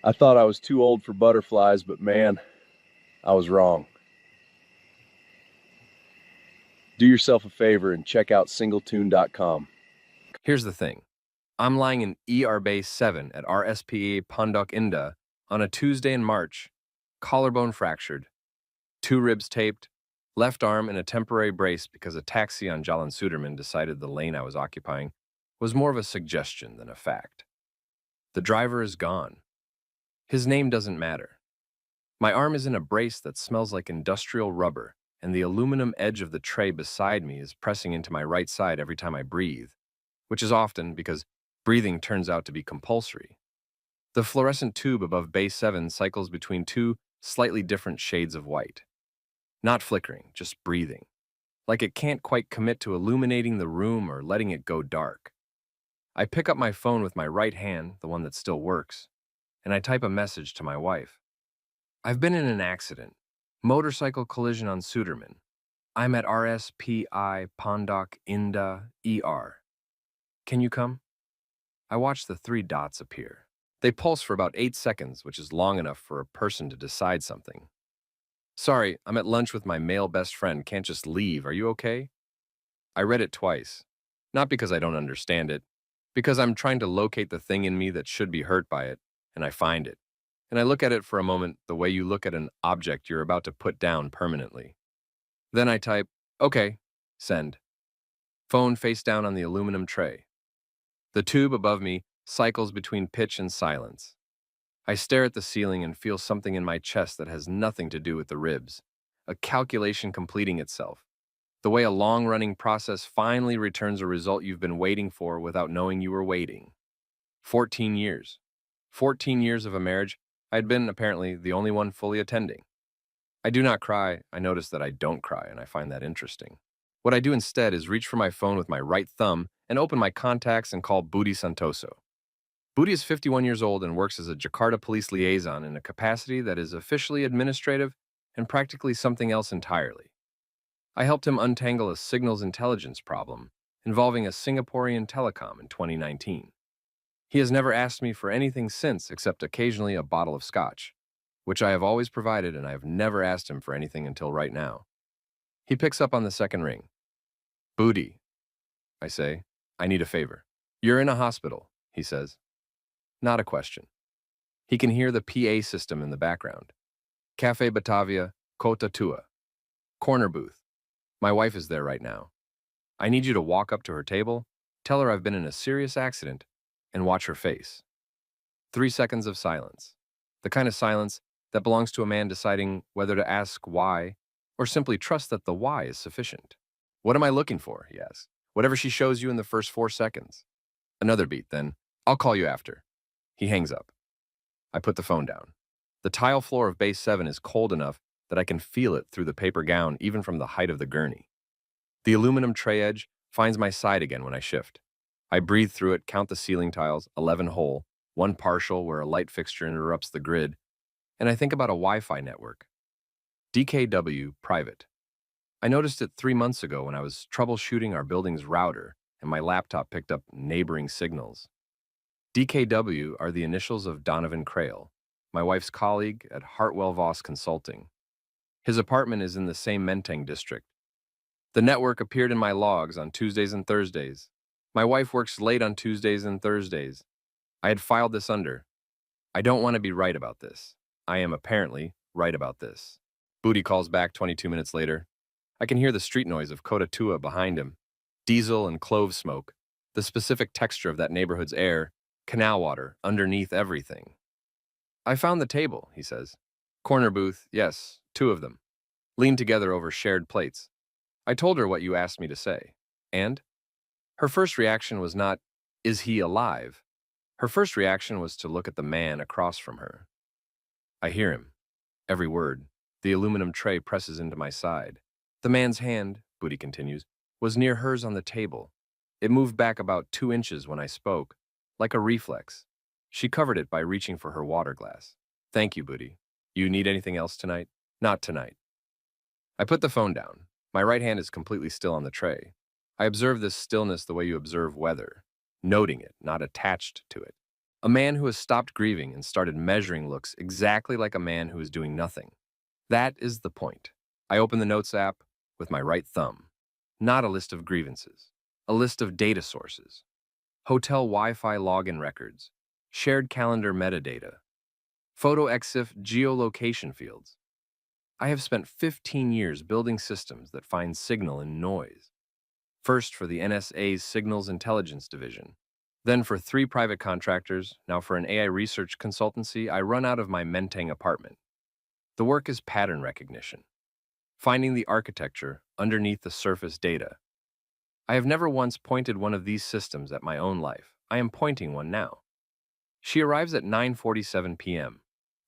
I thought I was too old for butterflies, but man, I was wrong. Do yourself a favor and check out singletune.com. Here's the thing. I'm lying in ER Bay 7 at RSPA Pondok Indah on a Tuesday in March, collarbone fractured, two ribs taped, left arm in a temporary brace because a taxi on Jalan Sudirman decided the lane I was occupying was more of a suggestion than a fact. The driver is gone. His name doesn't matter. My arm is in a brace that smells like industrial rubber, and the aluminum edge of the tray beside me is pressing into my right side every time I breathe, which is often because breathing turns out to be compulsory. The fluorescent tube above Bay 7 cycles between two slightly different shades of white. Not flickering, just breathing. Like it can't quite commit to illuminating the room or letting it go dark. I pick up my phone with my right hand, the one that still works, and I type a message to my wife. I've been in an accident. Motorcycle collision on Sudirman. I'm at RSPI Pondok Indah ER. Can you come? I watch the three dots appear. They pulse for about 8 seconds, which is long enough for a person to decide something. Sorry, I'm at lunch with my male best friend. Can't just leave. Are you okay? I read it twice. Not because I don't understand it, because I'm trying to locate the thing in me that should be hurt by it, and I find it. And I look at it for a moment the way you look at an object you're about to put down permanently. Then I type, okay, send. Phone face down on the aluminum tray. The tube above me cycles between pitch and silence. I stare at the ceiling and feel something in my chest that has nothing to do with the ribs. A calculation completing itself. The way a long-running process finally returns a result you've been waiting for without knowing you were waiting. 14 years. 14 years of a marriage. I'd been, apparently, the only one fully attending. I do not cry. I notice that I don't cry, and I find that interesting. What I do instead is reach for my phone with my right thumb and open my contacts and call Budi Santoso. Budi is 51 years old and works as a Jakarta police liaison in a capacity that is officially administrative and practically something else entirely. I helped him untangle a signals intelligence problem involving a Singaporean telecom in 2019. He has never asked me for anything since except occasionally a bottle of scotch, which I have always provided, and I have never asked him for anything until right now. He picks up on the second ring. Budi, I say, I need a favor. You're in a hospital, he says. Not a question. He can hear the PA system in the background. Cafe Batavia, Kota Tua. Corner booth. My wife is there right now. I need you to walk up to her table, tell her I've been in a serious accident, and watch her face. 3 seconds of silence. The kind of silence that belongs to a man deciding whether to ask why or simply trust that the why is sufficient. What am I looking for, he asks. Whatever she shows you in the first 4 seconds. Another beat, then. I'll call you after. He hangs up. I put the phone down. The tile floor of base 7 is cold enough that I can feel it through the paper gown even from the height of the gurney. The aluminum tray edge finds my side again when I shift. I breathe through it, count the ceiling tiles, 11 whole, 1 partial where a light fixture interrupts the grid, and I think about a Wi-Fi network. DKW private. I noticed it 3 months ago when I was troubleshooting our building's router and my laptop picked up neighboring signals. DKW are the initials of Donovan Crail, my wife's colleague at Hartwell Voss Consulting. His apartment is in the same Menteng district. The network appeared in my logs on Tuesdays and Thursdays. My wife works late on Tuesdays and Thursdays. I had filed this under. I don't want to be right about this. I am apparently right about this. Budi calls back 22 minutes later. I can hear the street noise of Kota Tua behind him. Diesel and clove smoke. The specific texture of that neighborhood's air. Canal water underneath everything. I found the table, he says. Corner booth, yes, 2 of them. Leaned together over shared plates. I told her what you asked me to say. And? Her first reaction was not, is he alive? Her first reaction was to look at the man across from her. I hear him. Every word. The aluminum tray presses into my side. The man's hand, Budi continues, was near hers on the table. It moved back about 2 inches when I spoke, like a reflex. She covered it by reaching for her water glass. Thank you, Budi. You need anything else tonight? Not tonight. I put the phone down. My right hand is completely still on the tray. I observe this stillness the way you observe weather, noting it, not attached to it. A man who has stopped grieving and started measuring looks exactly like a man who is doing nothing. That is the point. I open the Notes app with my right thumb. Not a list of grievances. A list of data sources. Hotel Wi-Fi login records. Shared calendar metadata. Photo EXIF geolocation fields. I have spent 15 years building systems that find signal in noise. First for the NSA's Signals Intelligence Division. Then for 3 private contractors, now for an AI research consultancy, I run out of my Menteng apartment. The work is pattern recognition, finding the architecture underneath the surface data. I have never once pointed one of these systems at my own life. I am pointing one now. She arrives at 9:47 p.m.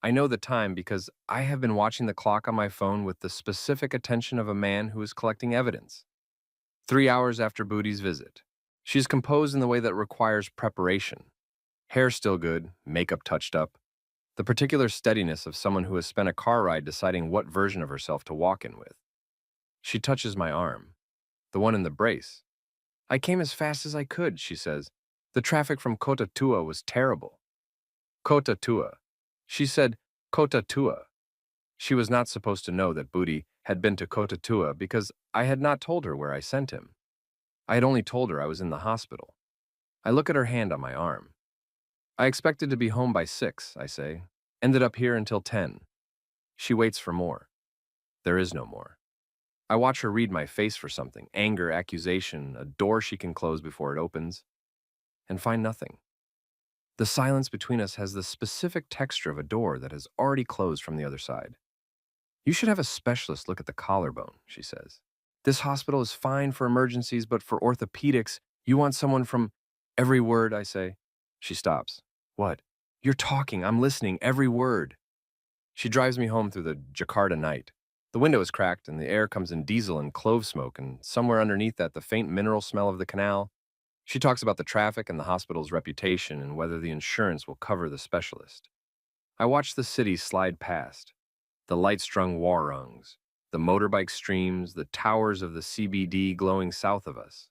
I know the time because I have been watching the clock on my phone with the specific attention of a man who is collecting evidence. 3 hours after Booty's visit. She is composed in the way that requires preparation. Hair still good, makeup touched up. The particular steadiness of someone who has spent a car ride deciding what version of herself to walk in with. She touches my arm, the one in the brace. I came as fast as I could, she says. The traffic from Kota Tua was terrible. Kota Tua. She said, Kota Tua. She was not supposed to know that Booty had been to Kota Tua because I had not told her where I sent him. I had only told her I was in the hospital. I look at her hand on my arm. I expected to be home by 6, I say. Ended up here until 10. She waits for more. There is no more. I watch her read my face for something, anger, accusation, a door she can close before it opens, and find nothing. The silence between us has the specific texture of a door that has already closed from the other side. You should have a specialist look at the collarbone, she says. This hospital is fine for emergencies, but for orthopedics, you want someone from... Every word, I say. She stops. What? You're talking. I'm listening. Every word. She drives me home through the Jakarta night. The window is cracked, and the air comes in diesel and clove smoke, and somewhere underneath that, the faint mineral smell of the canal. She talks about the traffic and the hospital's reputation and whether the insurance will cover the specialist. I watch the city slide past. The light-strung warungs, the motorbike streams, the towers of the CBD glowing south of us.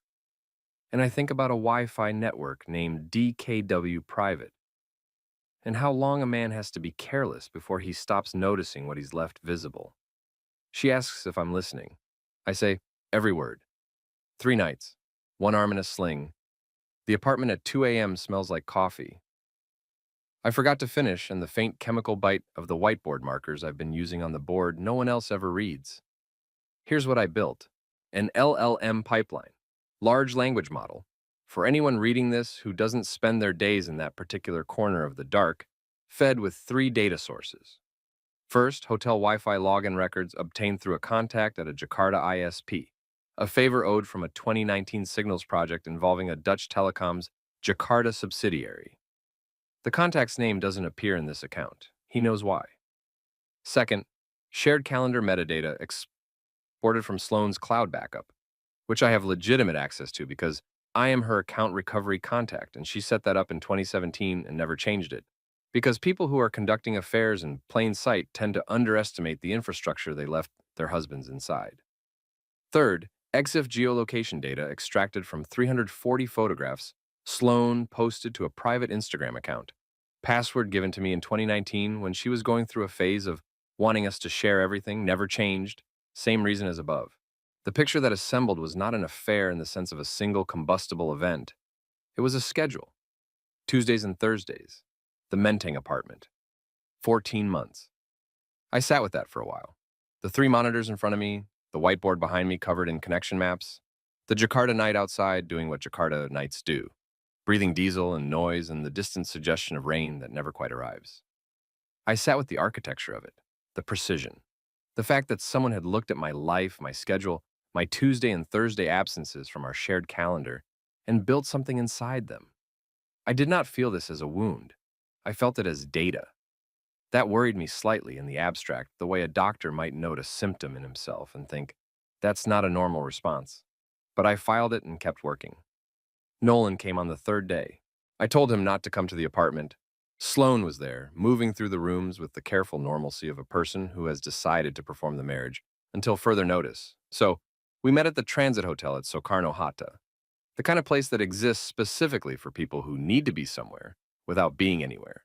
And I think about a Wi-Fi network named DKW Private, and how long a man has to be careless before he stops noticing what he's left visible. She asks if I'm listening. I say, every word. 3 nights, 1 arm in a sling. The apartment at 2 a.m. smells like coffee. I forgot to finish, and the faint chemical bite of the whiteboard markers I've been using on the board no one else ever reads. Here's what I built. An LLM pipeline, large language model. For anyone reading this who doesn't spend their days in that particular corner of the dark, fed with 3 data sources. First, hotel Wi-Fi login records obtained through a contact at a Jakarta ISP, a favor owed from a 2019 signals project involving a Dutch Telecom's Jakarta subsidiary. The contact's name doesn't appear in this account. He knows why. Second, shared calendar metadata exported from Sloan's cloud backup, which I have legitimate access to because I am her account recovery contact, and she set that up in 2017 and never changed it. Because people who are conducting affairs in plain sight tend to underestimate the infrastructure they left their husbands inside. Third, EXIF geolocation data extracted from 340 photographs Sloan posted to a private Instagram account. Password given to me in 2019 when she was going through a phase of wanting us to share everything, never changed, same reason as above. The picture that assembled was not an affair in the sense of a single combustible event. It was a schedule. Tuesdays and Thursdays. The Menteng apartment. 14 months. I sat with that for a while. The 3 monitors in front of me, the whiteboard behind me covered in connection maps, the Jakarta night outside doing what Jakarta nights do, breathing diesel and noise and the distant suggestion of rain that never quite arrives. I sat with the architecture of it, the precision, the fact that someone had looked at my life, my schedule, my Tuesday and Thursday absences from our shared calendar, and built something inside them. I did not feel this as a wound. I felt it as data. That worried me slightly in the abstract, the way a doctor might note a symptom in himself and think, that's not a normal response. But I filed it and kept working. Nolan came on the 3rd day. I told him not to come to the apartment. Sloan was there, moving through the rooms with the careful normalcy of a person who has decided to perform the marriage, until further notice. So, we met at the transit hotel at Soekarno Hatta, the kind of place that exists specifically for people who need to be somewhere, without being anywhere.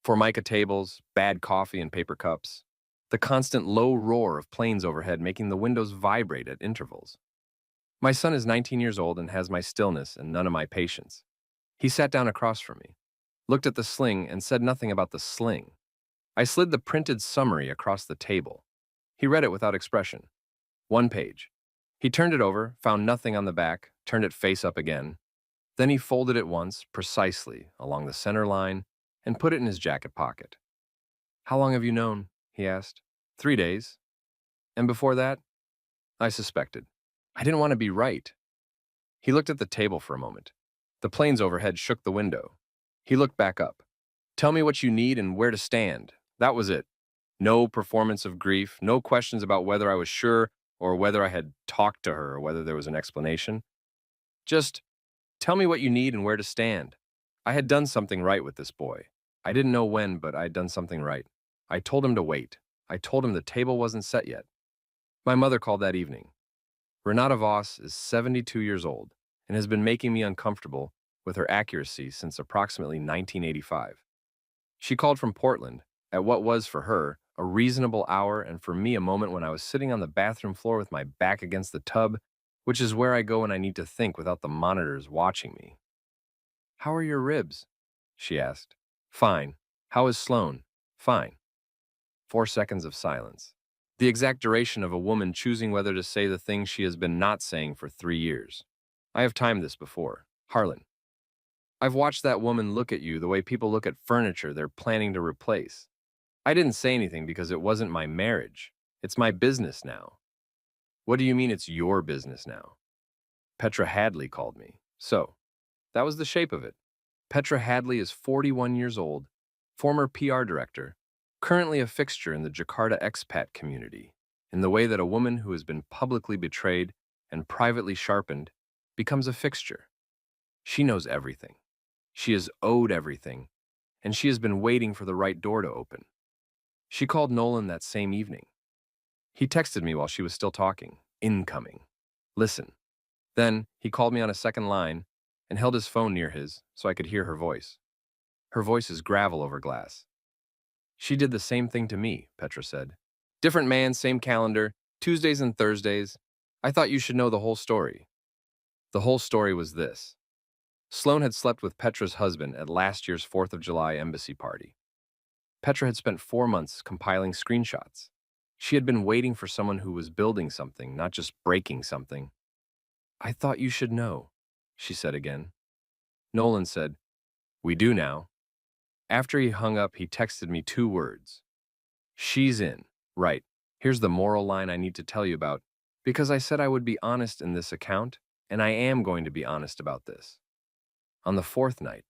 Formica tables, bad coffee and paper cups, the constant low roar of planes overhead making the windows vibrate at intervals. My son is 19 years old and has my stillness and none of my patience. He sat down across from me, looked at the sling, and said nothing about the sling. I slid the printed summary across the table. He read it without expression. One page. He turned it over, found nothing on the back, turned it face up again. Then he folded it once, precisely, along the center line, and put it in his jacket pocket. "How long have you known?" he asked. "3 days. And before that?" I suspected. I didn't want to be right. He looked at the table for a moment. The planes overhead shook the window. He looked back up. "Tell me what you need and where to stand." That was it. No performance of grief, no questions about whether I was sure or whether I had talked to her or whether there was an explanation. Just, "Tell me what you need and where to stand." I had done something right with this boy. I didn't know when, but I had done something right. I told him to wait. I told him the table wasn't set yet. My mother called that evening. Renata Voss is 72 years old and has been making me uncomfortable with her accuracy since approximately 1985. She called from Portland at what was, for her, a reasonable hour, and for me, a moment when I was sitting on the bathroom floor with my back against the tub, which is where I go when I need to think without the monitors watching me. "How are your ribs?" she asked. "Fine. How is Sloan?" "Fine." 4 seconds of silence. The exact duration of a woman choosing whether to say the thing she has been not saying for 3 years. I have timed this before. Harlan. I've watched that woman look at you the way people look at furniture they're planning to replace. I didn't say anything because it wasn't my marriage. It's my business now. "What do you mean it's your business now?" Petra Hadley called me. So, that was the shape of it. Petra Hadley is 41 years old, former PR director, currently a fixture in the Jakarta expat community, in the way that a woman who has been publicly betrayed and privately sharpened becomes a fixture. She knows everything. She is owed everything, and she has been waiting for the right door to open. She called Nolan that same evening. He texted me while she was still talking. Incoming. Listen. Then he called me on a second line and held his phone near his so I could hear her voice. Her voice is gravel over glass. "She did the same thing to me," Petra said. "Different man, same calendar, Tuesdays and Thursdays. I thought you should know the whole story." The whole story was this. Sloan had slept with Petra's husband at last year's 4th of July embassy party. Petra had spent 4 months compiling screenshots. She had been waiting for someone who was building something, not just breaking something. "I thought you should know," she said again. Nolan said, "We do now." After he hung up, he texted me 2 words. "She's in. Right. Here's the moral line I need to tell you about, because I said I would be honest in this account, and I am going to be honest about this." On the 4th night,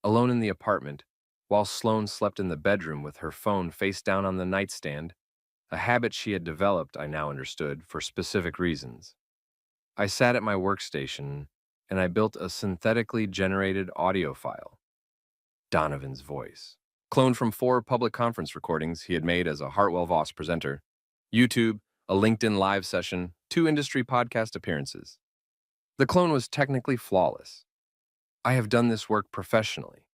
alone in the apartment, while Sloan slept in the bedroom with her phone face down on the nightstand, a habit she had developed, I now understood, for specific reasons, I sat at my workstation and I built a synthetically generated audio file. Donovan's voice, cloned from 4 public conference recordings he had made as a Hartwell Voss presenter, YouTube, a LinkedIn live session, 2 industry podcast appearances. The clone was technically flawless. I have done this work professionally.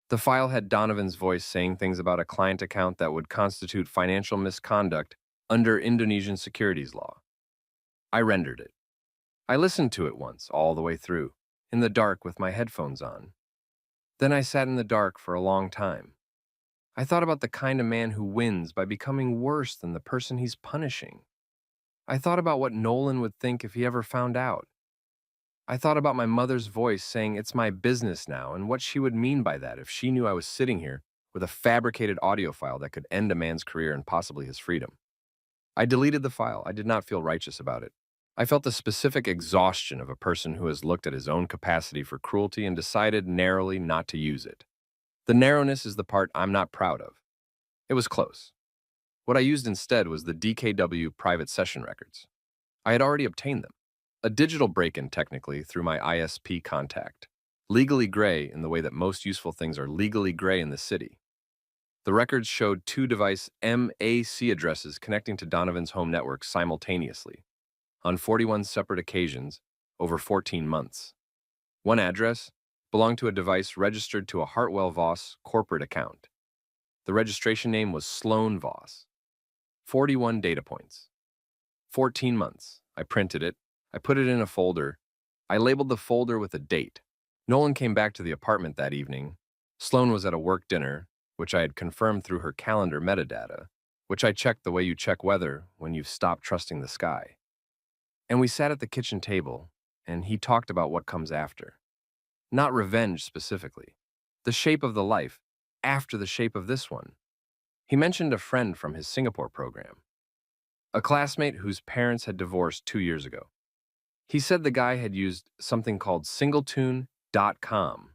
The file had Donovan's voice saying things about a client account that would constitute financial misconduct under Indonesian securities law. I rendered it. I listened to it once, all the way through, in the dark with my headphones on. Then I sat in the dark for a long time. I thought about the kind of man who wins by becoming worse than the person he's punishing. I thought about what Nolan would think if he ever found out. I thought about my mother's voice saying it's my business now and what she would mean by that if she knew I was sitting here with a fabricated audio file that could end a man's career and possibly his freedom. I deleted the file. I did not feel righteous about it. I felt the specific exhaustion of a person who has looked at his own capacity for cruelty and decided narrowly not to use it. The narrowness is the part I'm not proud of. It was close. What I used instead was the DKW private session records. I had already obtained them. A digital break-in, technically, through my ISP contact. Legally gray in the way that most useful things are legally gray in the city. The records showed 2 device MAC addresses connecting to Donovan's home network simultaneously, on 41 separate occasions, over 14 months. One address, belonged to a device registered to a Hartwell Voss corporate account. The registration name was Sloan Voss. 41 data points. 14 months. I printed it. I put it in a folder. I labeled the folder with a date. Nolan came back to the apartment that evening. Sloan was at a work dinner, which I had confirmed through her calendar metadata, which I checked the way you check weather when you've stopped trusting the sky. And we sat at the kitchen table, and he talked about what comes after. Not revenge specifically. The shape of the life after the shape of this one. He mentioned a friend from his Singapore program, a classmate whose parents had divorced 2 years ago. He said the guy had used something called singletune.com.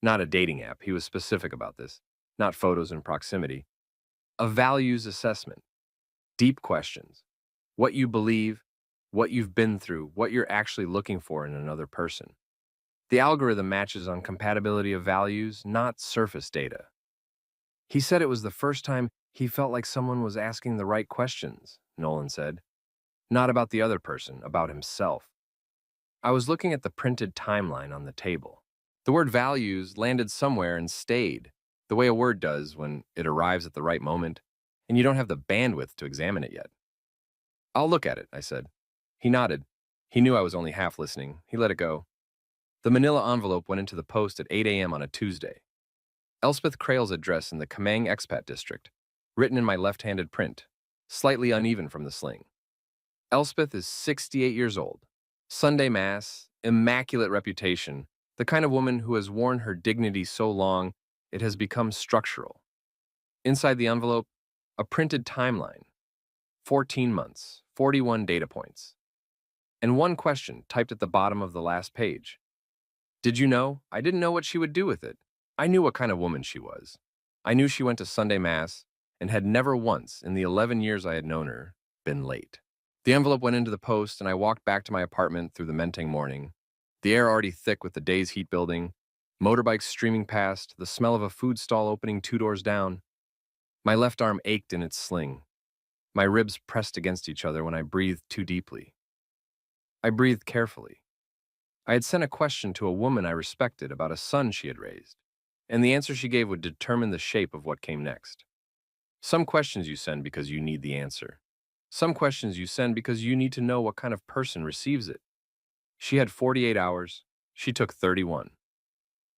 Not a dating app, he was specific about this, not photos and proximity. A values assessment, deep questions, what you believe, what you've been through, what you're actually looking for in another person. The algorithm matches on compatibility of values, not surface data. He said it was the first time he felt like someone was asking the right questions, Nolan said. Not about the other person, about himself. I was looking at the printed timeline on the table. The word values landed somewhere and stayed, the way a word does when it arrives at the right moment, and you don't have the bandwidth to examine it yet. I'll look at it, I said. He nodded. He knew I was only half listening. He let it go. The manila envelope went into the post at 8 a.m. on a Tuesday. Elspeth Crail's address in the Kamang expat district, written in my left-handed print, slightly uneven from the sling. Elspeth is 68 years old. Sunday Mass, immaculate reputation, the kind of woman who has worn her dignity so long it has become structural. Inside the envelope, a printed timeline. 14 months, 41 data points. And one question typed at the bottom of the last page. Did you know? I didn't know what she would do with it. I knew what kind of woman she was. I knew she went to Sunday Mass and had never once, in the 11 years I had known her, been late. The envelope went into the post, and I walked back to my apartment through the Menteng morning. The air already thick with the day's heat building, motorbikes streaming past, the smell of a food stall opening 2 doors down. My left arm ached in its sling. My ribs pressed against each other when I breathed too deeply. I breathed carefully. I had sent a question to a woman I respected about a son she had raised, and the answer she gave would determine the shape of what came next. Some questions you send because you need the answer. Some questions you send because you need to know what kind of person receives it. She had 48 hours. She took 31.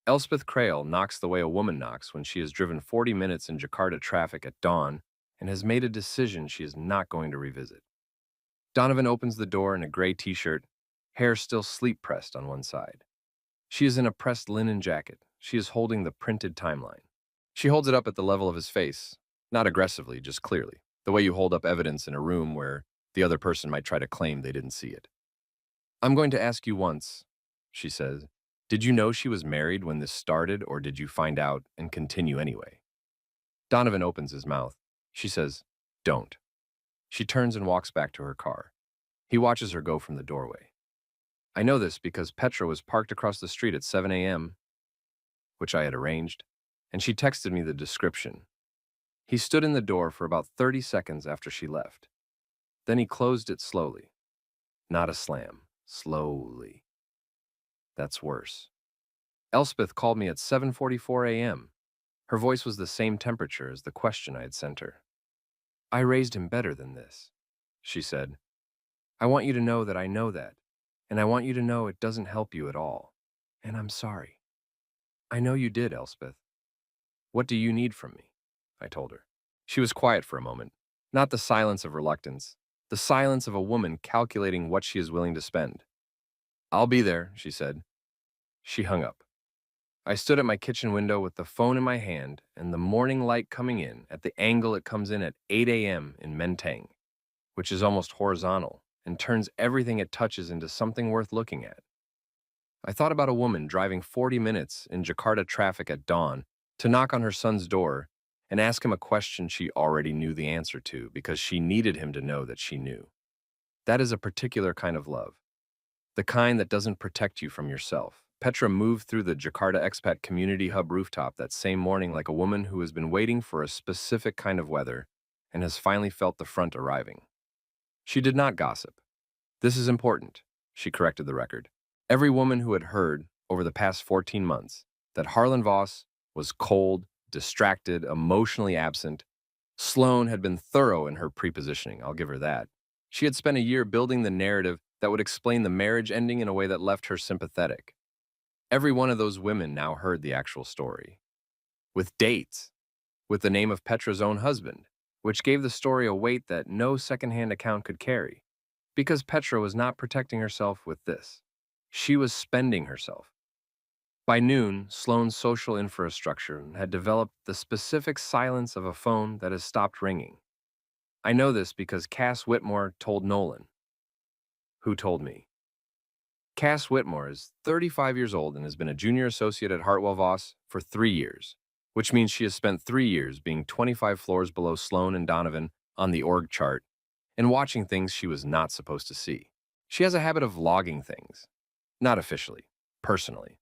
Elspeth Crail knocks the way a woman knocks when she has driven 40 minutes in Jakarta traffic at dawn and has made a decision she is not going to revisit. Donovan opens the door in a gray t-shirt, hair still sleep-pressed on one side. She is in a pressed linen jacket. She is holding the printed timeline. She holds it up at the level of his face, not aggressively, just clearly, the way you hold up evidence in a room where the other person might try to claim they didn't see it. I'm going to ask you once, she says, did you know she was married when this started, or did you find out and continue anyway? Donovan opens his mouth. She says, don't. She turns and walks back to her car. He watches her go from the doorway. I know this because Petra was parked across the street at 7 a.m., which I had arranged, and she texted me the description. He stood in the door for about 30 seconds after she left. Then he closed it slowly. Not a slam. Slowly. That's worse. Elspeth called me at 7:44 a.m. Her voice was the same temperature as the question I had sent her. I raised him better than this, she said. I want you to know that I know that, and I want you to know it doesn't help you at all. And I'm sorry. I know you did, Elspeth. What do you need from me? I told her. She was quiet for a moment, not the silence of reluctance, the silence of a woman calculating what she is willing to spend. I'll be there, she said. She hung up. I stood at my kitchen window with the phone in my hand and the morning light coming in at the angle it comes in at 8 a.m. in Menteng, which is almost horizontal and turns everything it touches into something worth looking at. I thought about a woman driving 40 minutes in Jakarta traffic at dawn to knock on her son's door and ask him a question she already knew the answer to because she needed him to know that she knew. That is a particular kind of love, the kind that doesn't protect you from yourself. Petra moved through the Jakarta Expat Community Hub rooftop that same morning like a woman who has been waiting for a specific kind of weather and has finally felt the front arriving. She did not gossip. This is important, she corrected the record. Every woman who had heard over the past 14 months that Harlan Voss was cold, distracted, emotionally absent. Sloane had been thorough in her prepositioning, I'll give her that. She had spent a year building the narrative that would explain the marriage ending in a way that left her sympathetic. Every one of those women now heard the actual story. With dates, with the name of Petra's own husband, which gave the story a weight that no secondhand account could carry. Because Petra was not protecting herself with this. She was spending herself. By noon, Sloane's social infrastructure had developed the specific silence of a phone that has stopped ringing. I know this because Cass Whitmore told Nolan. Who told me? Cass Whitmore is 35 years old and has been a junior associate at Hartwell Voss for 3 years, which means she has spent 3 years being 25 floors below Sloane and Donovan on the org chart and watching things she was not supposed to see. She has a habit of logging things. Not officially, personally.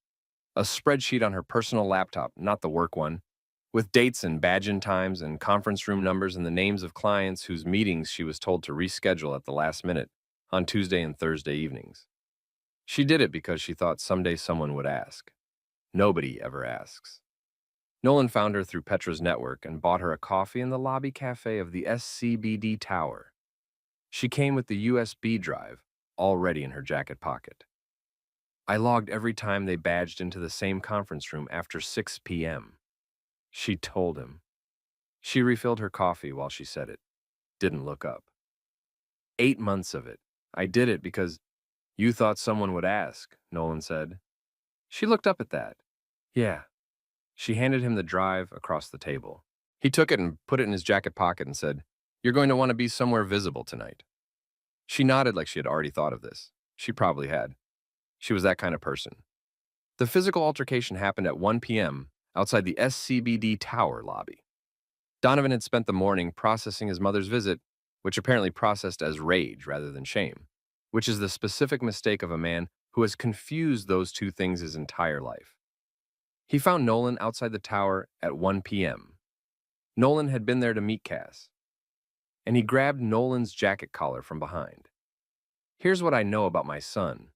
A spreadsheet on her personal laptop, not the work one, with dates and badge-in times and conference room numbers and the names of clients whose meetings she was told to reschedule at the last minute on Tuesday and Thursday evenings. She did it because she thought someday someone would ask. Nobody ever asks. Nolan found her through Petra's network and bought her a coffee in the lobby cafe of the SCBD Tower. She came with the USB drive, already in her jacket pocket. I logged every time they badged into the same conference room after 6 p.m. She told him. She refilled her coffee while she said it. Didn't look up. 8 months of it. I did it because you thought someone would ask, Nolan said. She looked up at that. Yeah. She handed him the drive across the table. He took it and put it in his jacket pocket and said, "You're going to want to be somewhere visible tonight." She nodded like she had already thought of this. She probably had. She was that kind of person. The physical altercation happened at 1 p.m. outside the SCBD Tower lobby. Donovan had spent the morning processing his mother's visit, which apparently processed as rage rather than shame, which is the specific mistake of a man who has confused those two things his entire life. He found Nolan outside the tower at 1 p.m. Nolan had been there to meet Cass, and he grabbed Nolan's jacket collar from behind. Here's what I know about my son.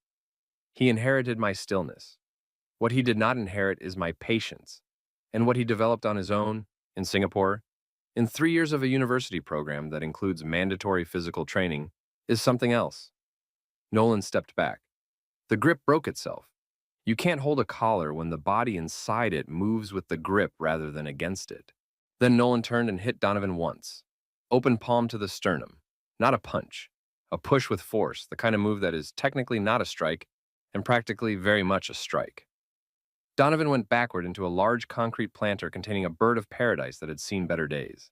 He inherited my stillness. What he did not inherit is my patience, and what he developed on his own in Singapore, in 3 years of a university program that includes mandatory physical training, is something else. Nolan stepped back. The grip broke itself. You can't hold a collar when the body inside it moves with the grip rather than against it. Then Nolan turned and hit Donovan once. Open palm to the sternum. Not a punch. A push with force, the kind of move that is technically not a strike and practically very much a strike. Donovan went backward into a large concrete planter containing a bird of paradise that had seen better days.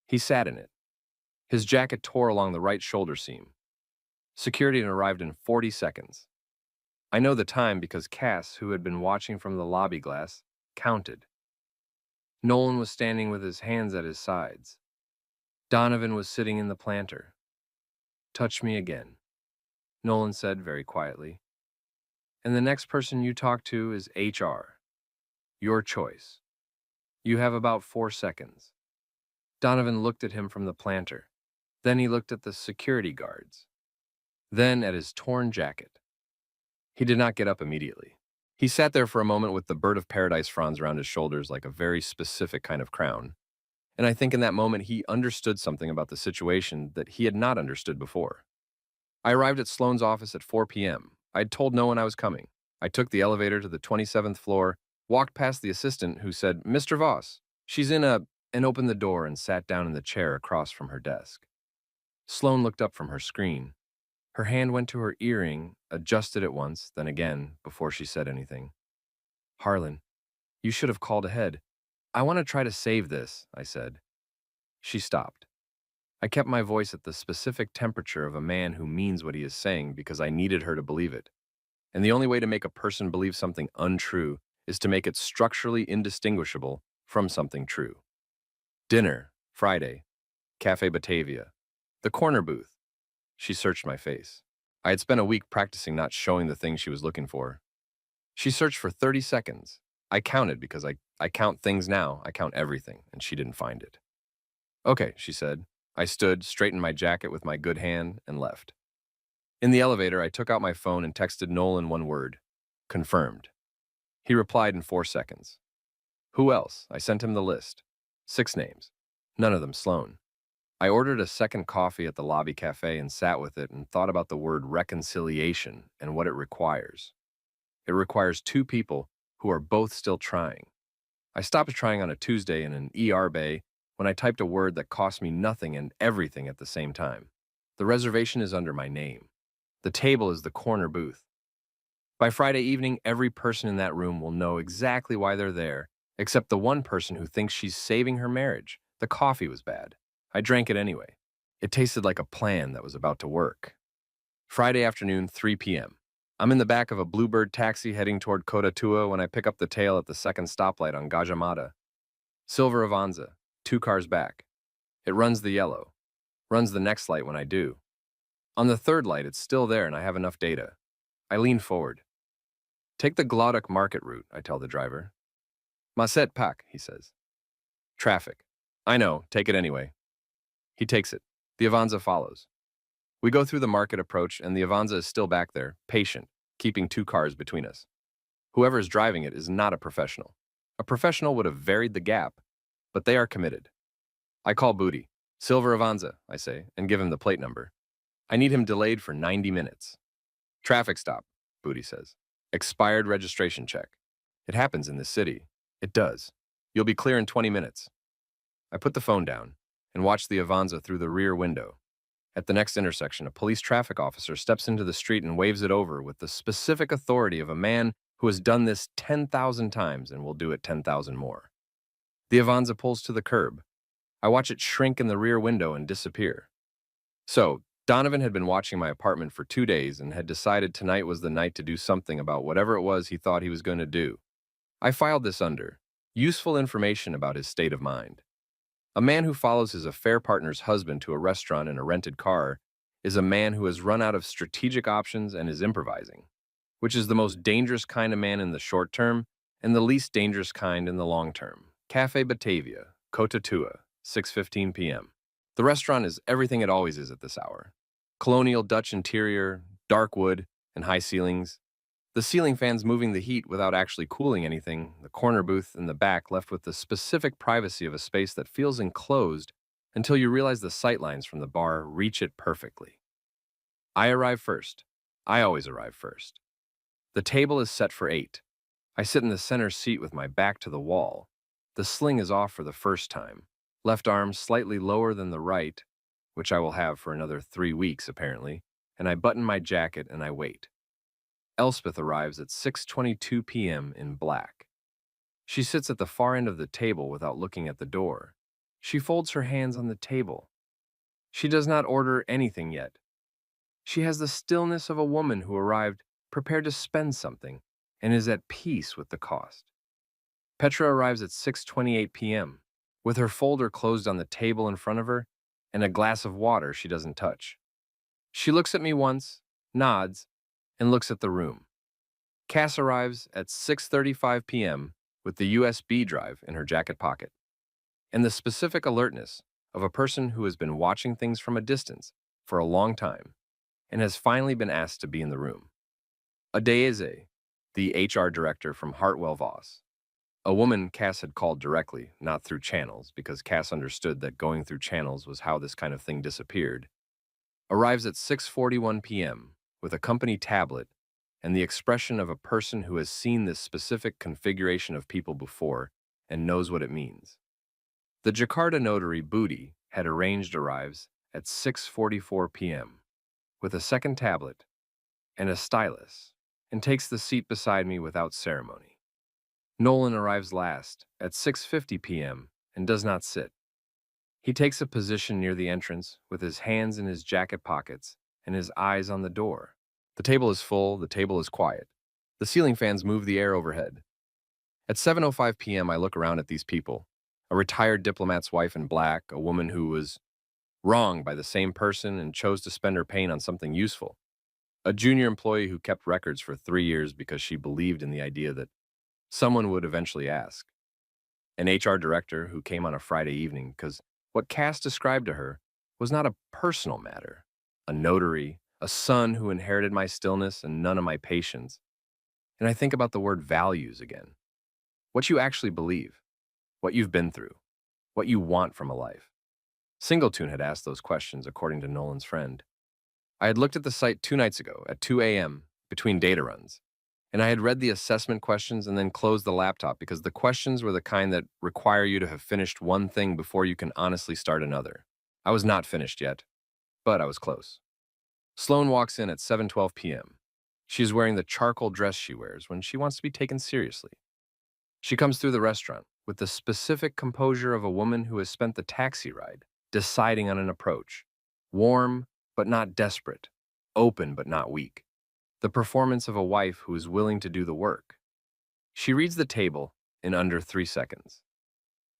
He sat in it. His jacket tore along the right shoulder seam. Security had arrived in 40 seconds. I know the time because Cass, who had been watching from the lobby glass, counted. Nolan was standing with his hands at his sides. Donovan was sitting in the planter. "Touch me again," Nolan said very quietly. "And the next person you talk to is HR. Your choice. You have about 4 seconds." Donovan looked at him from the planter. Then he looked at the security guards. Then at his torn jacket. He did not get up immediately. He sat there for a moment with the bird of paradise fronds around his shoulders like a very specific kind of crown. And I think in that moment he understood something about the situation that he had not understood before. I arrived at Sloane's office at 4 p.m. I had told no one I was coming. I took the elevator to the 27th floor, walked past the assistant who said, "Mr. Voss, she's in a," and opened the door and sat down in the chair across from her desk. Sloane looked up from her screen. Her hand went to her earring, adjusted it once, then again, before she said anything. "Harlan, you should have called ahead. I want to try to save this," I said. She stopped. I kept my voice at the specific temperature of a man who means what he is saying because I needed her to believe it. And the only way to make a person believe something untrue is to make it structurally indistinguishable from something true. Dinner, Friday, Cafe Batavia. The corner booth. She searched my face. I had spent a week practicing not showing the things she was looking for. She searched for 30 seconds. I counted because I count things now. I count everything, and she didn't find it. "Okay," she said. I stood, straightened my jacket with my good hand, and left. In the elevator, I took out my phone and texted Nolan one word. Confirmed. He replied in 4 seconds. Who else? I sent him the list. 6 names. None of them Sloan. I ordered a second coffee at the lobby cafe and sat with it and thought about the word reconciliation and what it requires. It requires two people who are both still trying. I stopped trying on a Tuesday in an ER bay when I typed a word that cost me nothing and everything at the same time. The reservation is under my name. The table is the corner booth. By Friday evening, every person in that room will know exactly why they're there, except the one person who thinks she's saving her marriage. The coffee was bad. I drank it anyway. It tasted like a plan that was about to work. Friday afternoon, 3 p.m. I'm in the back of a Bluebird taxi heading toward Kotatua when I pick up the tail at the second stoplight on Gajamada. Silver Avanza, 2 cars back. It runs the yellow. Runs the next light when I do. On the third light, it's still there and I have enough data. I lean forward. Take the Glodok Market route, I tell the driver. Maset Pak, he says. Traffic. I know, take it anyway. He takes it. The Avanza follows. We go through the market approach and the Avanza is still back there, patient, keeping 2 cars between us. Whoever is driving it is not a professional. A professional would have varied the gap, but they are committed. I call Booty. Silver Avanza, I say, and give him the plate number. I need him delayed for 90 minutes. Traffic stop, Booty says. Expired registration check. It happens in this city. It does. You'll be clear in 20 minutes. I put the phone down and watch the Avanza through the rear window. At the next intersection, a police traffic officer steps into the street and waves it over with the specific authority of a man who has done this 10,000 times and will do it 10,000 more. The Avanza pulls to the curb. I watch it shrink in the rear window and disappear. So, Donovan had been watching my apartment for 2 days and had decided tonight was the night to do something about whatever it was he thought he was going to do. I filed this under useful information about his state of mind. A man who follows his affair partner's husband to a restaurant in a rented car is a man who has run out of strategic options and is improvising, which is the most dangerous kind of man in the short term and the least dangerous kind in the long term. Cafe Batavia, Kotatua, 6:15 p.m. The restaurant is everything it always is at this hour. Colonial Dutch interior, dark wood, and high ceilings. The ceiling fans moving the heat without actually cooling anything, the corner booth in the back left with the specific privacy of a space that feels enclosed until you realize the sightlines from the bar reach it perfectly. I arrive first. I always arrive first. The table is set for 8. I sit in the center seat with my back to the wall. The sling is off for the first time. Left arm slightly lower than the right, which I will have for another 3 weeks apparently, and I button my jacket and I wait. Elspeth arrives at 6:22 p.m. in black. She sits at the far end of the table without looking at the door. She folds her hands on the table. She does not order anything yet. She has the stillness of a woman who arrived prepared to spend something and is at peace with the cost. Petra arrives at 6:28 p.m. with her folder closed on the table in front of her and a glass of water she doesn't touch. She looks at me once, nods, and looks at the room. Cass arrives at 6:35 p.m. with the USB drive in her jacket pocket, and the specific alertness of a person who has been watching things from a distance for a long time and has finally been asked to be in the room. Adeze, the HR director from Hartwell Voss, a woman Cass had called directly, not through channels, because Cass understood that going through channels was how this kind of thing disappeared, arrives at 6:41 p.m. with a company tablet and the expression of a person who has seen this specific configuration of people before and knows what it means. The Jakarta notary Booty had arranged arrives at 6:44 p.m. with a second tablet and a stylus and takes the seat beside me without ceremony. Nolan arrives last at 6:50 p.m. and does not sit. He takes a position near the entrance with his hands in his jacket pockets and his eyes on the door. The table is full, the table is quiet. The ceiling fans move the air overhead. At 7:05 p.m., I look around at these people. A retired diplomat's wife in black, a woman who was wronged by the same person and chose to spend her pain on something useful. A junior employee who kept records for 3 years because she believed in the idea that someone would eventually ask. An HR director who came on a Friday evening because what Cass described to her was not a personal matter. A notary, a son who inherited my stillness and none of my patience. And I think about the word values again. What you actually believe, what you've been through, what you want from a life. Singleton had asked those questions, according to Nolan's friend. I had looked at the site 2 nights ago at 2 a.m. between data runs, and I had read the assessment questions and then closed the laptop because the questions were the kind that require you to have finished one thing before you can honestly start another. I was not finished yet, but I was close. Sloane walks in at 7:12 p.m. She is wearing the charcoal dress she wears when she wants to be taken seriously. She comes through the restaurant with the specific composure of a woman who has spent the taxi ride deciding on an approach. Warm, but not desperate. Open, but not weak. The performance of a wife who is willing to do the work. She reads the table in under 3 seconds.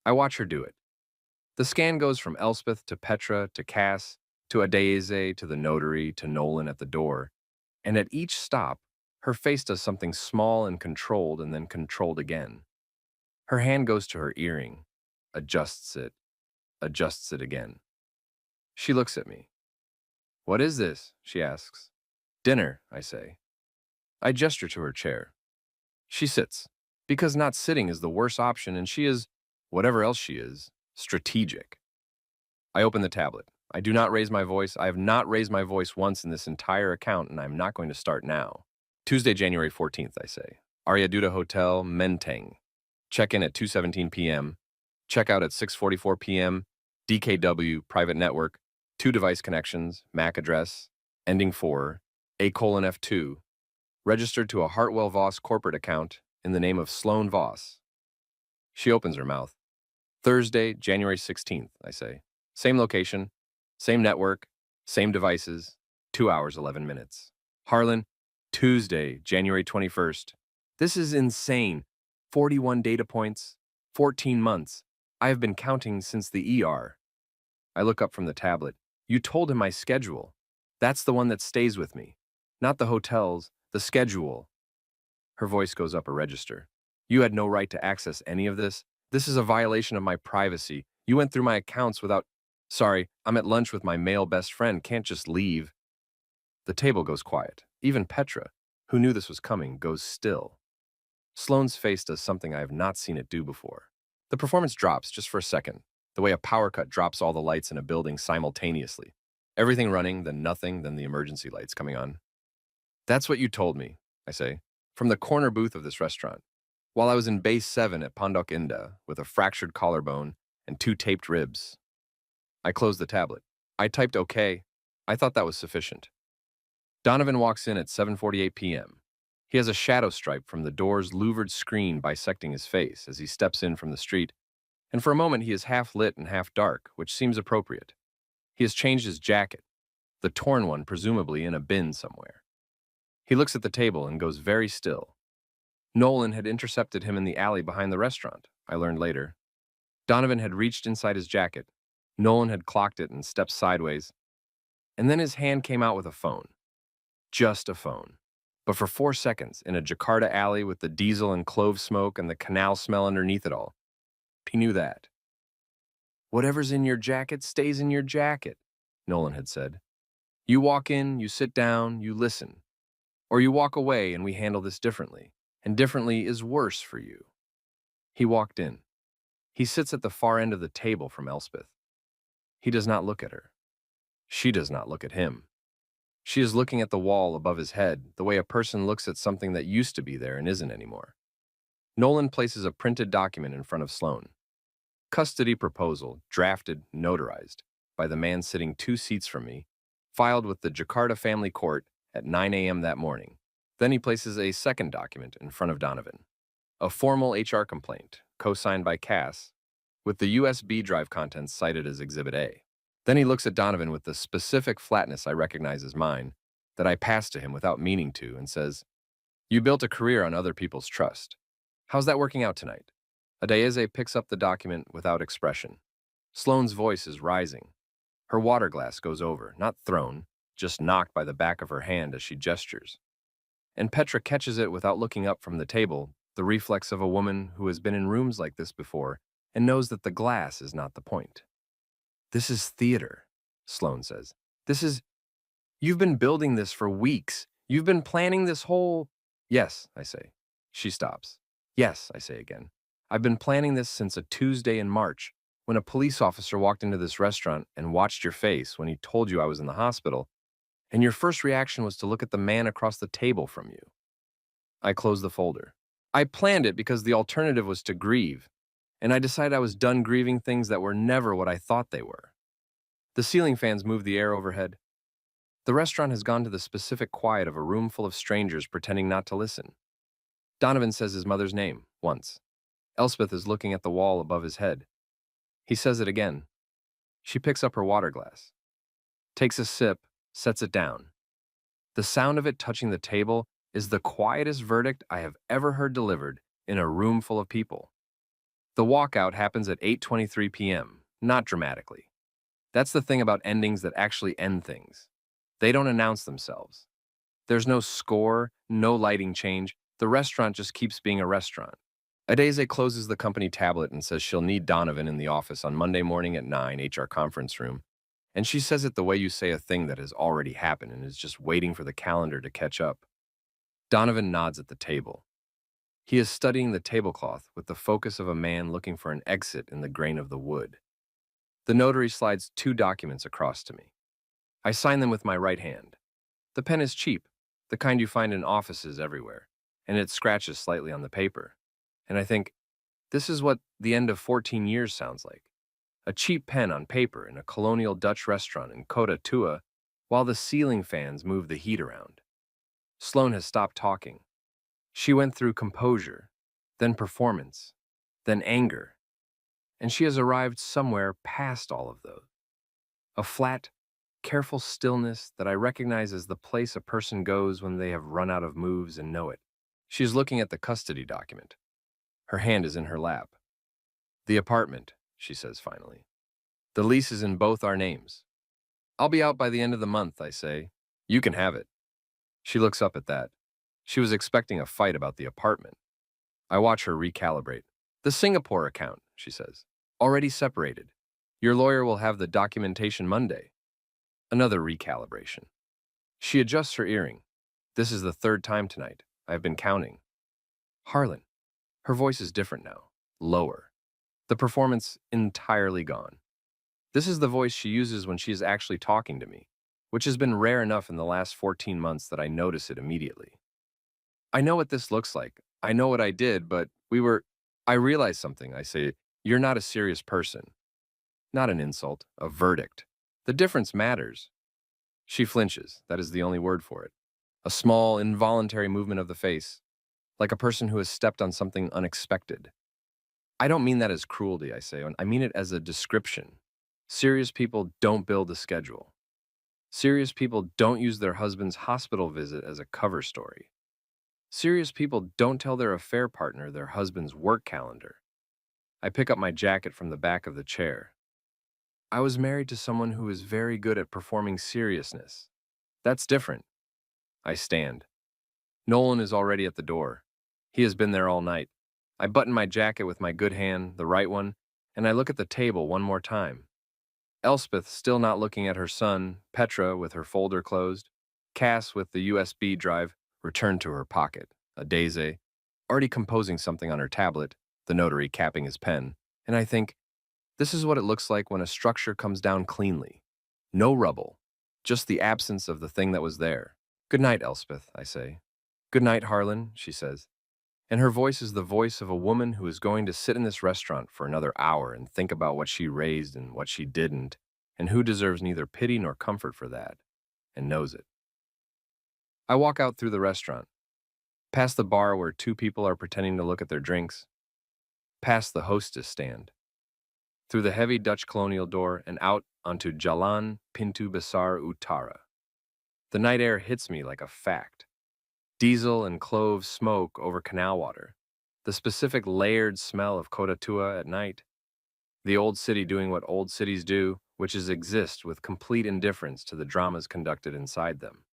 I watch her do it. The scan goes from Elspeth to Petra to Cass to Adeze to the notary to Nolan at the door, and at each stop, her face does something small and then controlled again. Her hand goes to her earring, adjusts it again. She looks at me. "What is this?" she asks. "Dinner," I say. I gesture to her chair. She sits, because not sitting is the worst option, and she is, whatever else she is, strategic. I open the tablet. I do not raise my voice. I have not raised my voice once in this entire account, and I'm not going to start now. Tuesday, January 14th, I say. Arri Hotel, Menteng. Check-in at 2:17 p.m. Check-out at 6:44 p.m. DKW, private network. 2 device connections, MAC address, ending 4, A:(F2, registered to a Hartwell Voss corporate account in the name of Sloane Voss. She opens her mouth. Thursday, January 16th, I say. Same location, same network, same devices, 2 hours, 11 minutes. Harlan, Tuesday, January 21st. This is insane. 41 data points, 14 months. I have been counting since the ER. I look up from the tablet. You told him my schedule. That's the one that stays with me. Not the hotels, the schedule. Her voice goes up a register. You had no right to access any of this. This is a violation of my privacy. You went through my accounts without... Sorry, I'm at lunch with my male best friend. Can't just leave. The table goes quiet. Even Petra, who knew this was coming, goes still. Sloane's face does something I have not seen it do before. The performance drops just for a second, the way a power cut drops all the lights in a building simultaneously. Everything running, then nothing, then the emergency lights coming on. That's what you told me, I say, from the corner booth of this restaurant, while I was in base 7 at Pondok Indah with a fractured collarbone and 2 taped ribs. I closed the tablet. I typed OK. I thought that was sufficient. Donovan walks in at 7:48 p.m. He has a shadow stripe from the door's louvered screen bisecting his face as he steps in from the street, and for a moment he is half lit and half dark, which seems appropriate. He has changed his jacket, the torn one presumably in a bin somewhere. He looks at the table and goes very still. Nolan had intercepted him in the alley behind the restaurant, I learned later. Donovan had reached inside his jacket. Nolan had clocked it and stepped sideways, and then his hand came out with a phone. Just a phone. But for 4 seconds, in a Jakarta alley with the diesel and clove smoke and the canal smell underneath it all, he knew that. Whatever's in your jacket stays in your jacket, Nolan had said. You walk in, you sit down, you listen. Or you walk away and we handle this differently, and differently is worse for you. He walked in. He sits at the far end of the table from Elspeth. He does not look at her. She does not look at him. She is looking at the wall above his head, the way a person looks at something that used to be there and isn't anymore. Nolan places a printed document in front of Sloane. Custody proposal, drafted, notarized, by the man sitting 2 seats from me, filed with the Jakarta Family Court at 9 a.m. that morning. Then he places a second document in front of Donovan. A formal HR complaint, co-signed by Cass, with the USB drive contents cited as Exhibit A. Then he looks at Donovan with the specific flatness I recognize as mine, that I pass to him without meaning to, and says, You built a career on other people's trust. How's that working out tonight? Adeze picks up the document without expression. Sloane's voice is rising. Her water glass goes over, not thrown, just knocked by the back of her hand as she gestures. And Petra catches it without looking up from the table, the reflex of a woman who has been in rooms like this before and knows that the glass is not the point. This is theater, Sloane says. You've been building this for weeks. You've been planning this whole... Yes, I say. She stops. Yes, I say again. I've been planning this since a Tuesday in March, when a police officer walked into this restaurant and watched your face when he told you I was in the hospital, and your first reaction was to look at the man across the table from you. I close the folder. I planned it because the alternative was to grieve, and I decided I was done grieving things that were never what I thought they were. The ceiling fans move the air overhead. The restaurant has gone to the specific quiet of a room full of strangers pretending not to listen. Donovan says his mother's name, once. Elspeth is looking at the wall above his head. He says it again. She picks up her water glass, takes a sip, sets it down. The sound of it touching the table is the quietest verdict I have ever heard delivered in a room full of people. The walkout happens at 8:23 p.m., not dramatically. That's the thing about endings that actually end things. They don't announce themselves. There's no score, no lighting change. The restaurant just keeps being a restaurant. Adeze closes the company tablet and says she'll need Donovan in the office on Monday morning at 9, HR conference room. And she says it the way you say a thing that has already happened and is just waiting for the calendar to catch up. Donovan nods at the table. He is studying the tablecloth with the focus of a man looking for an exit in the grain of the wood. The notary slides 2 documents across to me. I sign them with my right hand. The pen is cheap, the kind you find in offices everywhere, and it scratches slightly on the paper. And I think, this is what the end of 14 years sounds like. A cheap pen on paper in a colonial Dutch restaurant in Kota Tua while the ceiling fans move the heat around. Sloane has stopped talking. She went through composure, then performance, then anger, and she has arrived somewhere past all of those. A flat, careful stillness that I recognize as the place a person goes when they have run out of moves and know it. She is looking at the custody document. Her hand is in her lap. The apartment, she says finally. The lease is in both our names. I'll be out by the end of the month, I say. You can have it. She looks up at that. She was expecting a fight about the apartment. I watch her recalibrate. The Singapore account, she says. Already separated. Your lawyer will have the documentation Monday. Another recalibration. She adjusts her earring. This is the 3rd time tonight. I have been counting. Harlan. Her voice is different now. Lower. The performance entirely gone. This is the voice she uses when she is actually talking to me, which has been rare enough in the last 14 months that I notice it immediately. I know what this looks like. I know what I did, but I realize something. I say, you're not a serious person. Not an insult, a verdict. The difference matters. She flinches. That is the only word for it. A small, involuntary movement of the face, like a person who has stepped on something unexpected. I don't mean that as cruelty, I say. I mean it as a description. Serious people don't build a schedule. Serious people don't use their husband's hospital visit as a cover story. Serious people don't tell their affair partner their husband's work calendar. I pick up my jacket from the back of the chair. I was married to someone who is very good at performing seriousness. That's different. I stand. Nolan is already at the door. He has been there all night. I button my jacket with my good hand, the right one, and I look at the table one more time. Elspeth still not looking at her son, Petra with her folder closed, Cass with the USB drive returned to her pocket, Adeze already composing something on her tablet, the notary capping his pen, and I think, this is what it looks like when a structure comes down cleanly. No rubble, just the absence of the thing that was there. Good night, Elspeth, I say. Good night, Harlan, she says. And her voice is the voice of a woman who is going to sit in this restaurant for another hour and think about what she raised and what she didn't, and who deserves neither pity nor comfort for that, and knows it. I walk out through the restaurant, past the bar where 2 people are pretending to look at their drinks, past the hostess stand, through the heavy Dutch colonial door and out onto Jalan Pintu Besar Utara. The night air hits me like a fact. Diesel and clove smoke over canal water, the specific layered smell of Kota Tua at night, the old city doing what old cities do, which is exist with complete indifference to the dramas conducted inside them.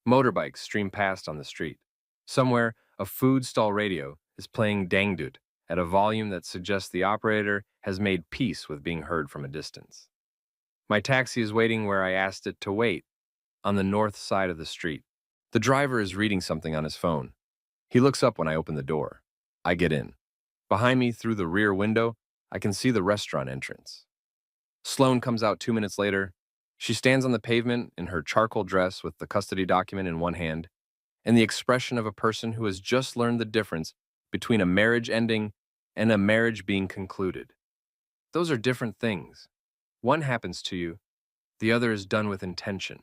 Motorbikes stream past on the street. Somewhere, a food stall radio is playing dangdut at a volume that suggests the operator has made peace with being heard from a distance. My taxi is waiting where I asked it to wait, on the north side of the street. The driver is reading something on his phone. He looks up when I open the door. I get in. Behind me, through the rear window, I can see the restaurant entrance. Sloane comes out 2 minutes later. She stands on the pavement in her charcoal dress with the custody document in one hand and the expression of a person who has just learned the difference between a marriage ending and a marriage being concluded. Those are different things. One happens to you, the other is done with intention.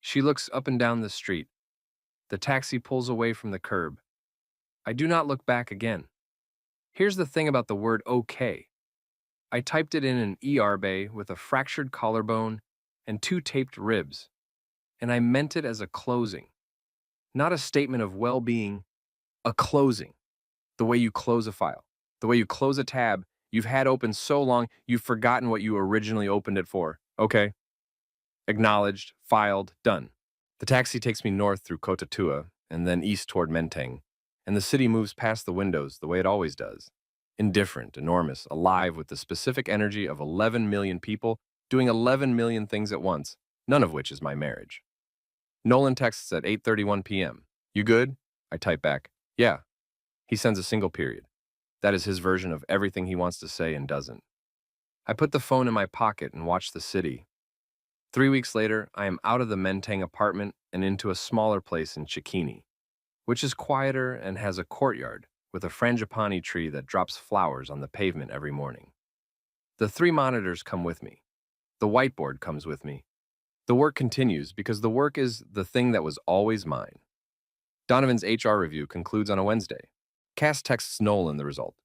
She looks up and down the street. The taxi pulls away from the curb. I do not look back again. Here's the thing about the word okay. I typed it in an ER bay with a fractured collarbone and 2 taped ribs, and I meant it as a closing. Not a statement of well-being, a closing. The way you close a file, the way you close a tab you've had open so long you've forgotten what you originally opened it for. Okay. Acknowledged, filed, done. The taxi takes me north through Kotatua and then east toward Menteng, and the city moves past the windows the way it always does. Indifferent, enormous, alive with the specific energy of 11 million people doing 11 million things at once, none of which is my marriage. Nolan texts at 8:31 p.m. You good? I type back, yeah. He sends a single period. That is his version of everything he wants to say and doesn't. I put the phone in my pocket and watch the city. 3 weeks later, I am out of the Menteng apartment and into a smaller place in Chikini, which is quieter and has a courtyard with a frangipani tree that drops flowers on the pavement every morning. The 3 monitors come with me. The whiteboard comes with me. The work continues because the work is the thing that was always mine. Donovan's HR review concludes on a Wednesday. Cass texts Nolan the result.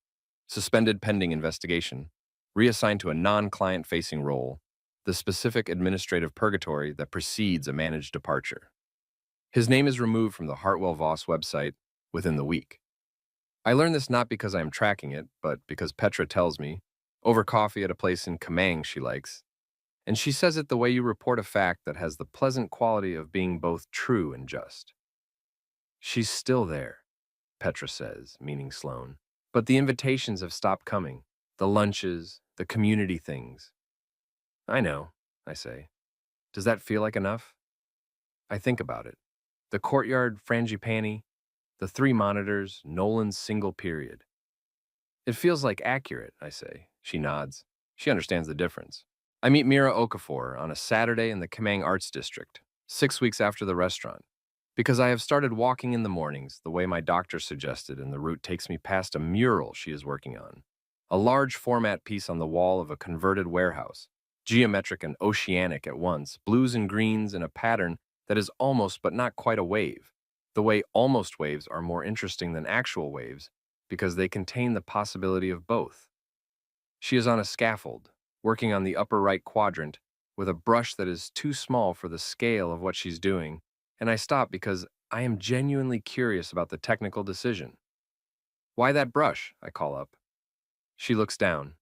Suspended pending investigation. Reassigned to a non-client-facing role. The specific administrative purgatory that precedes a managed departure. His name is removed from the Hartwell Voss website within the week. I learn this not because I am tracking it, but because Petra tells me, over coffee at a place in Kamang she likes, and she says it the way you report a fact that has the pleasant quality of being both true and just. She's still there, Petra says, meaning Sloane, but the invitations have stopped coming, the lunches, the community things. I know, I say. Does that feel like enough? I think about it. The courtyard frangipani, the 3 monitors, Nolan's single period. It feels like accurate, I say. She nods. She understands the difference. I meet Mira Okafor on a Saturday in the Kamang Arts District, 6 weeks after the restaurant, because I have started walking in the mornings the way my doctor suggested, and the route takes me past a mural she is working on, a large format piece on the wall of a converted warehouse, geometric and oceanic at once, blues and greens in a pattern that is almost but not quite a wave. The way almost waves are more interesting than actual waves because they contain the possibility of both. She is on a scaffold, working on the upper right quadrant with a brush that is too small for the scale of what she's doing, and I stop because I am genuinely curious about the technical decision. Why that brush? I call up. She looks down.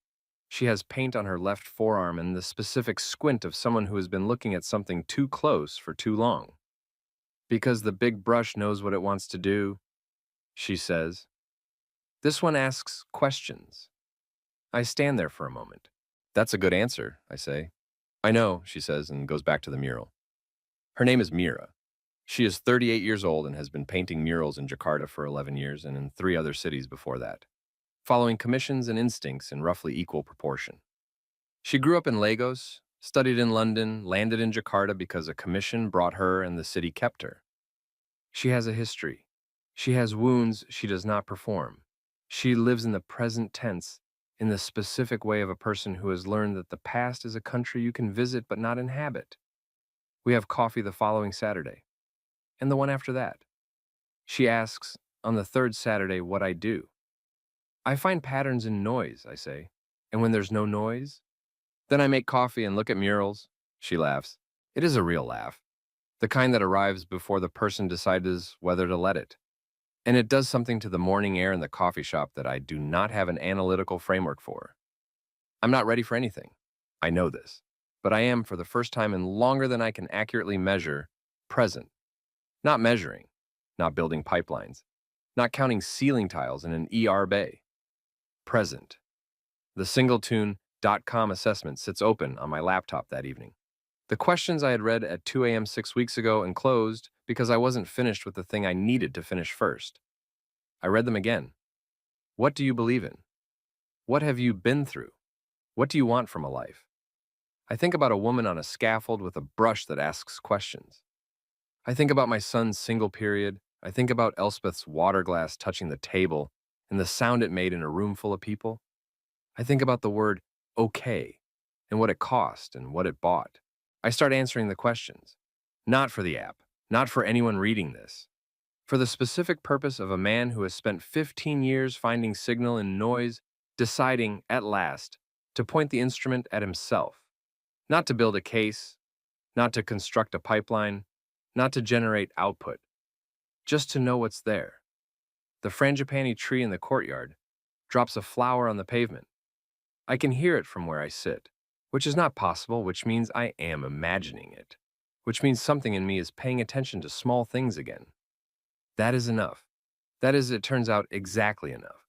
She has paint on her left forearm and the specific squint of someone who has been looking at something too close for too long. Because the big brush knows what it wants to do, she says. This one asks questions. I stand there for a moment. That's a good answer, I say. I know, she says, and goes back to the mural. Her name is Mira. She is 38 years old and has been painting murals in Jakarta for 11 years and in 3 other cities before that, following commissions and instincts in roughly equal proportion. She grew up in Lagos, studied in London, landed in Jakarta because a commission brought her and the city kept her. She has a history. She has wounds she does not perform. She lives in the present tense, in the specific way of a person who has learned that the past is a country you can visit but not inhabit. We have coffee the following Saturday, and the one after that. She asks, on the 3rd Saturday, what I do. I find patterns in noise, I say, and when there's no noise, then I make coffee and look at murals. She laughs. It is a real laugh, the kind that arrives before the person decides whether to let it. And it does something to the morning air in the coffee shop that I do not have an analytical framework for. I'm not ready for anything. I know this. But I am, for the first time in longer than I can accurately measure, present. Not measuring, not building pipelines, not counting ceiling tiles in an ER bay. Present. The singletune.com assessment sits open on my laptop that evening. The questions I had read at 2 a.m. 6 weeks ago and closed because I wasn't finished with the thing I needed to finish first. I read them again. What do you believe in? What have you been through? What do you want from a life? I think about a woman on a scaffold with a brush that asks questions. I think about my son's single period. I think about Elspeth's water glass touching the table and the sound it made in a room full of people. I think about the word okay and what it cost and what it bought. I start answering the questions. Not for the app, not for anyone reading this. For the specific purpose of a man who has spent 15 years finding signal in noise, deciding, at last, to point the instrument at himself. Not to build a case, not to construct a pipeline, not to generate output, just to know what's there. The frangipani tree in the courtyard drops a flower on the pavement. I can hear it from where I sit, which is not possible, which means I am imagining it, which means something in me is paying attention to small things again. That is enough. That is, it turns out, exactly enough.